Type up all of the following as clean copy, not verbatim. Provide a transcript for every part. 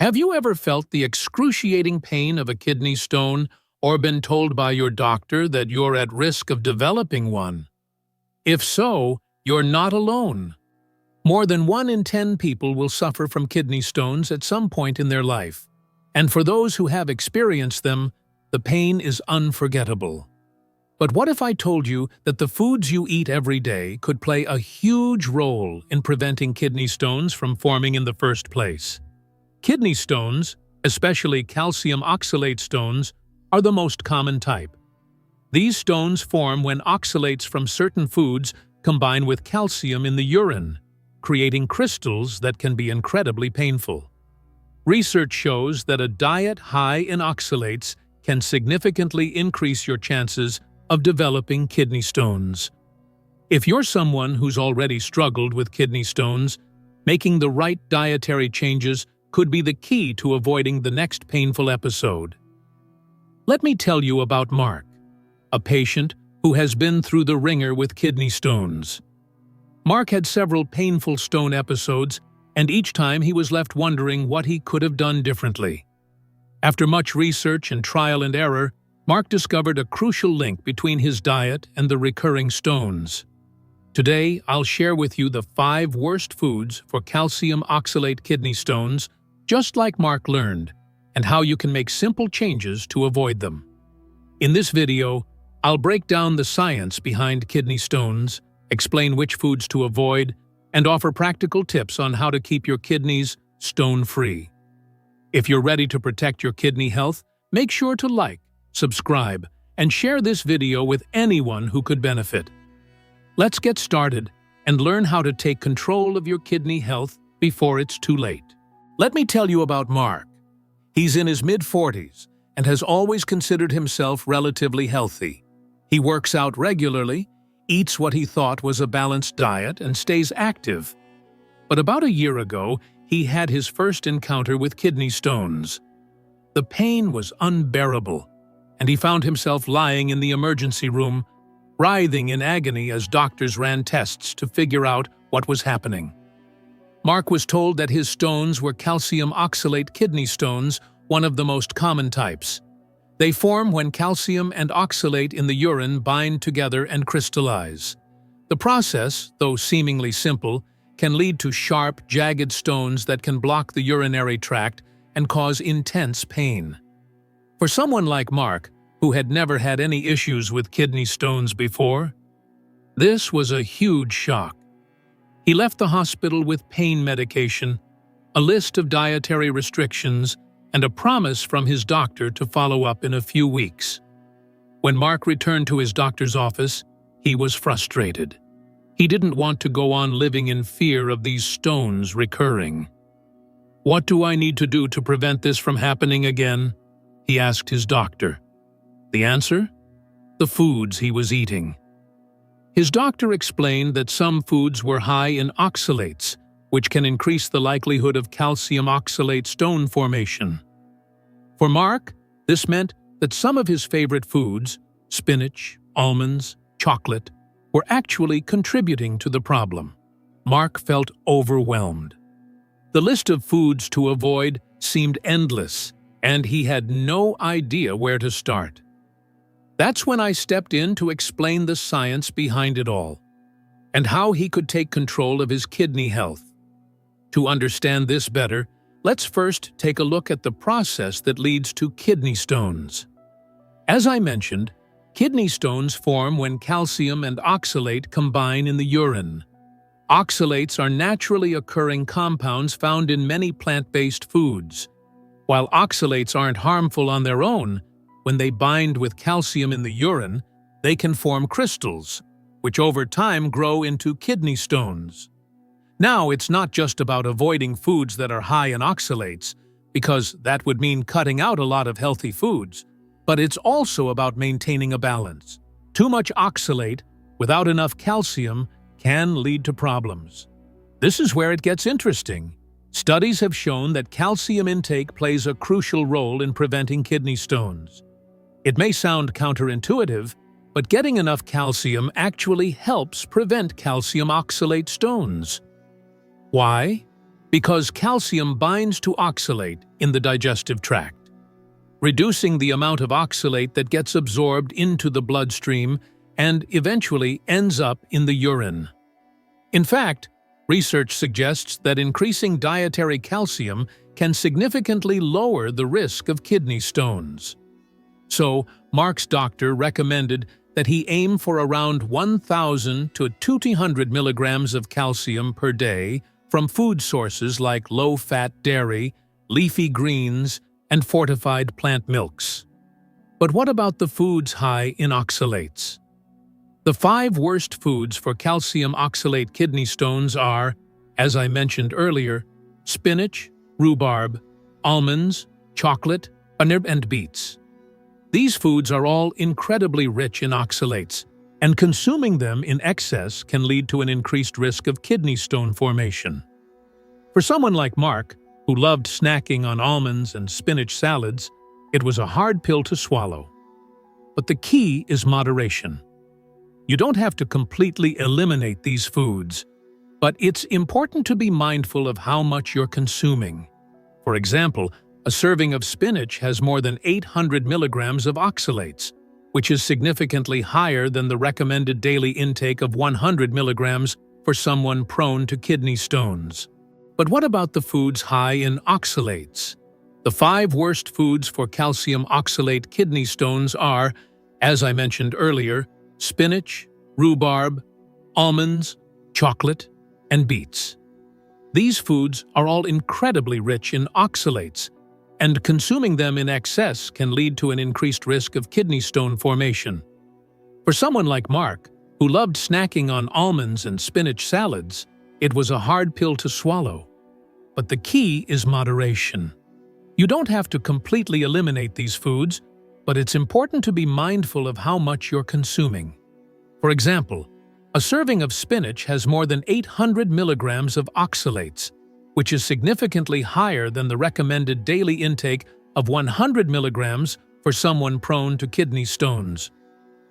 Have you ever felt the excruciating pain of a kidney stone or been told by your doctor that you're at risk of developing one? If so, you're not alone. More than 1 in 10 people will suffer from kidney stones at some point in their life. And for those who have experienced them, the pain is unforgettable. But what if I told you that the foods you eat every day could play a huge role in preventing kidney stones from forming in the first place? Kidney stones, especially calcium oxalate stones, are the most common type. These stones form when oxalates from certain foods combine with calcium in the urine, creating crystals that can be incredibly painful. Research shows that a diet high in oxalates can significantly increase your chances of developing kidney stones. If you're someone who's already struggled with kidney stones, making the right dietary changes could be the key to avoiding the next painful episode. Let me tell you about Mark, a patient who has been through the ringer with kidney stones. Mark had several painful stone episodes, and each time he was left wondering what he could have done differently. After much research and trial and error, Mark discovered a crucial link between his diet and the recurring stones. Today, I'll share with you the 5 worst foods for calcium oxalate kidney stones, just like Mark learned, and how you can make simple changes to avoid them. In this video, I'll break down the science behind kidney stones, explain which foods to avoid, and offer practical tips on how to keep your kidneys stone-free. If you're ready to protect your kidney health, make sure to like, subscribe, and share this video with anyone who could benefit. Let's get started and learn how to take control of your kidney health before it's too late. Let me tell you about Mark. He's in his mid-40s and has always considered himself relatively healthy. He works out regularly, eats what he thought was a balanced diet, and stays active. But about a year ago, he had his first encounter with kidney stones. The pain was unbearable, and he found himself lying in the emergency room, writhing in agony as doctors ran tests to figure out what was happening. Mark was told that his stones were calcium oxalate kidney stones, one of the most common types. They form when calcium and oxalate in the urine bind together and crystallize. The process, though seemingly simple, can lead to sharp, jagged stones that can block the urinary tract and cause intense pain. For someone like Mark, who had never had any issues with kidney stones before, this was a huge shock. He left the hospital with pain medication, a list of dietary restrictions, and a promise from his doctor to follow up in a few weeks. When Mark returned to his doctor's office, he was frustrated. He didn't want to go on living in fear of these stones recurring. "What do I need to do to prevent this from happening again?" he asked his doctor. The answer? The foods he was eating. His doctor explained that some foods were high in oxalates, which can increase the likelihood of calcium oxalate stone formation. For Mark, this meant that some of his favorite foods, spinach, almonds, chocolate, were actually contributing to the problem. Mark felt overwhelmed. The list of foods to avoid seemed endless, and he had no idea where to start. That's when I stepped in to explain the science behind it all, and how he could take control of his kidney health. To understand this better, let's first take a look at the process that leads to kidney stones. As I mentioned, kidney stones form when calcium and oxalate combine in the urine. Oxalates are naturally occurring compounds found in many plant-based foods. While oxalates aren't harmful on their own, when they bind with calcium in the urine, they can form crystals, which over time grow into kidney stones. Now, it's not just about avoiding foods that are high in oxalates, because that would mean cutting out a lot of healthy foods, but it's also about maintaining a balance. Too much oxalate without enough calcium can lead to problems. This is where it gets interesting. Studies have shown that calcium intake plays a crucial role in preventing kidney stones. It may sound counterintuitive, but getting enough calcium actually helps prevent calcium oxalate stones. Why? because calcium binds to oxalate in the digestive tract, reducing the amount of oxalate that gets absorbed into the bloodstream and eventually ends up in the urine. In fact, research suggests that increasing dietary calcium can significantly lower the risk of kidney stones. So, Mark's doctor recommended that he aim for around 1,000 to 200 milligrams of calcium per day from food sources like low-fat dairy, leafy greens, and fortified plant milks. But what about the foods high in oxalates? The 5 worst foods for calcium oxalate kidney stones are, as I mentioned earlier, spinach, rhubarb, almonds, chocolate, and beets. These foods are all incredibly rich in oxalates, and consuming them in excess can lead to an increased risk of kidney stone formation. For someone like Mark, who loved snacking on almonds and spinach salads, it was a hard pill to swallow. But the key is moderation. You don't have to completely eliminate these foods, but it's important to be mindful of how much you're consuming. For example, a serving of spinach has more than 800 milligrams of oxalates, which is significantly higher than the recommended daily intake of 100 milligrams for someone prone to kidney stones. But what about the foods high in oxalates? The 5 worst foods for calcium oxalate kidney stones are, as I mentioned earlier, spinach, rhubarb, almonds, chocolate, and beets. These foods are all incredibly rich in oxalates, and consuming them in excess can lead to an increased risk of kidney stone formation. For someone like Mark, who loved snacking on almonds and spinach salads, it was a hard pill to swallow. But the key is moderation. You don't have to completely eliminate these foods, but it's important to be mindful of how much you're consuming. For example, a serving of spinach has more than 800 milligrams of oxalates, which is significantly higher than the recommended daily intake of 100 milligrams for someone prone to kidney stones.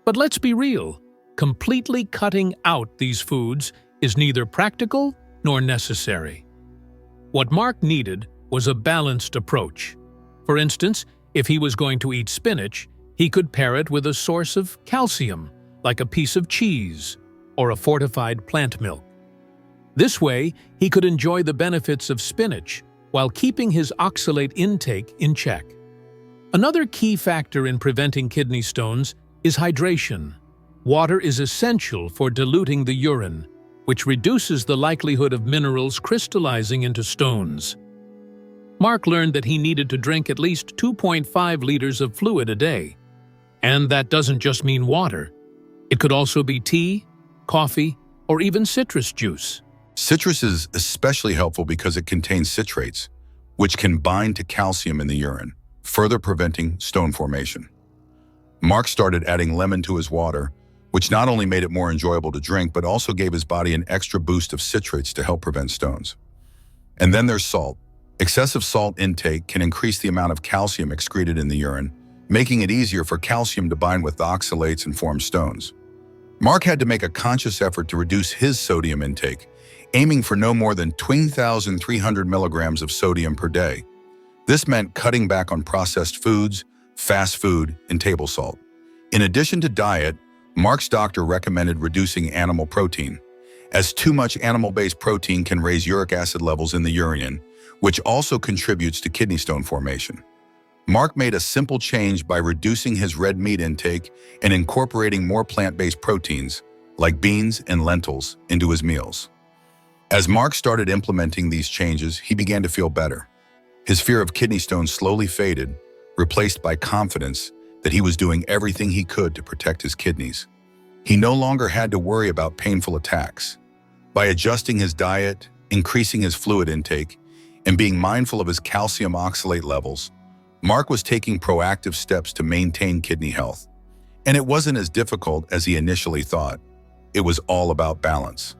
But let's be real, completely cutting out these foods is neither practical nor necessary. What Mark needed was a balanced approach. For instance, if he was going to eat spinach, he could pair it with a source of calcium, like a piece of cheese or a fortified plant milk. This way, he could enjoy the benefits of spinach while keeping his oxalate intake in check. Another key factor in preventing kidney stones is hydration. Water is essential for diluting the urine, which reduces the likelihood of minerals crystallizing into stones. Mark learned that he needed to drink at least 2.5 liters of fluid a day. And that doesn't just mean water. It could also be tea, coffee, or even citrus juice. Citrus is especially helpful because it contains citrates, which can bind to calcium in the urine, further preventing stone formation. Mark started adding lemon to his water, which not only made it more enjoyable to drink, but also gave his body an extra boost of citrates to help prevent stones. And then there's salt. Excessive salt intake can increase the amount of calcium excreted in the urine, making it easier for calcium to bind with the oxalates and form stones. Mark had to make a conscious effort to reduce his sodium intake, aiming for no more than 2,300 milligrams of sodium per day. This meant cutting back on processed foods, fast food, and table salt. In addition to diet, Mark's doctor recommended reducing animal protein, as too much animal-based protein can raise uric acid levels in the urine, which also contributes to kidney stone formation. Mark made a simple change by reducing his red meat intake and incorporating more plant-based proteins, like beans and lentils, into his meals. As Mark started implementing these changes, he began to feel better. His fear of kidney stones slowly faded, replaced by confidence that he was doing everything he could to protect his kidneys. He no longer had to worry about painful attacks. By adjusting his diet, increasing his fluid intake, and being mindful of his calcium oxalate levels, Mark was taking proactive steps to maintain kidney health. And it wasn't as difficult as he initially thought. It was all about balance.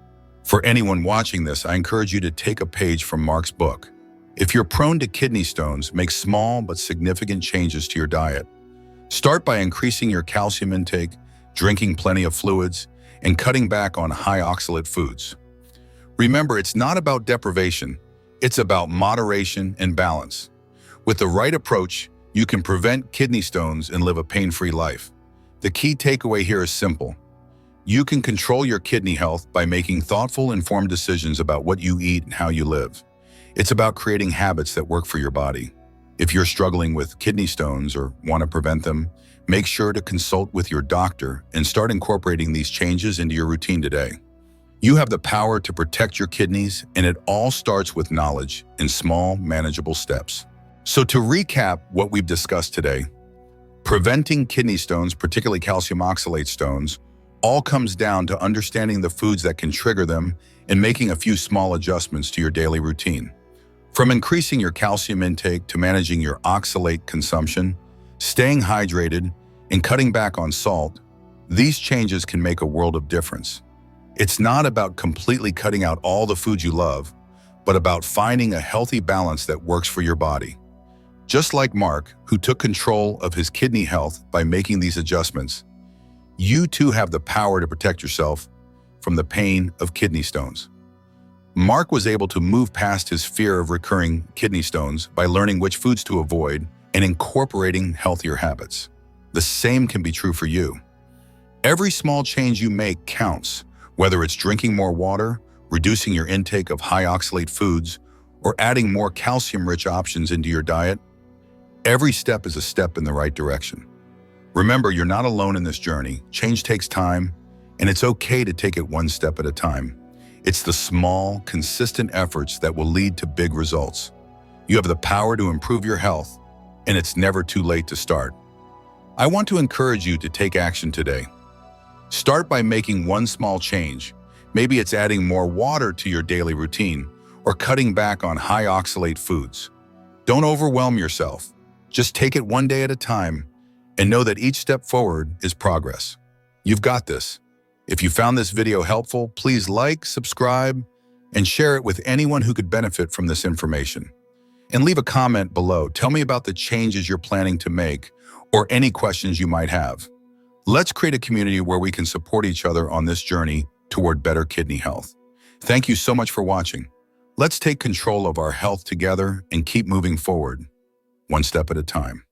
For anyone watching this, I encourage you to take a page from Mark's book. If you're prone to kidney stones, make small but significant changes to your diet. Start by increasing your calcium intake, drinking plenty of fluids, and cutting back on high oxalate foods. Remember, it's not about deprivation, It's about moderation and balance. With the right approach, you can prevent kidney stones and live a pain-free life. The key takeaway here is simple. You can control your kidney health by making thoughtful, informed decisions about what you eat and how you live. It's about creating habits that work for your body. If you're struggling with kidney stones or want to prevent them, make sure to consult with your doctor and start incorporating these changes into your routine today. You have the power to protect your kidneys, and it all starts with knowledge in small, manageable steps. So to recap what we've discussed today, preventing kidney stones, particularly calcium oxalate stones, all comes down to understanding the foods that can trigger them and making a few small adjustments to your daily routine. From increasing your calcium intake to managing your oxalate consumption, staying hydrated, and cutting back on salt, these changes can make a world of difference. It's not about completely cutting out all the foods you love, but about finding a healthy balance that works for your body. Just like Mark, who took control of his kidney health by making these adjustments, you too have the power to protect yourself from the pain of kidney stones. Mark was able to move past his fear of recurring kidney stones by learning which foods to avoid and incorporating healthier habits. The same can be true for you. Every small change you make counts, whether it's drinking more water, reducing your intake of high oxalate foods, or adding more calcium-rich options into your diet. Every step is a step in the right direction. Remember, you're not alone in this journey. Change takes time, and it's okay to take it one step at a time. It's the small, consistent efforts that will lead to big results. You have the power to improve your health, and it's never too late to start. I want to encourage you to take action today. Start by making one small change. Maybe it's adding more water to your daily routine or cutting back on high oxalate foods. Don't overwhelm yourself. Just take it one day at a time and know that each step forward is progress. You've got this. If you found this video helpful, please like, subscribe, and share it with anyone who could benefit from this information. And leave a comment below. Tell me about the changes you're planning to make or any questions you might have. Let's create a community where we can support each other on this journey toward better kidney health. Thank you so much for watching. Let's take control of our health together and keep moving forward, one step at a time.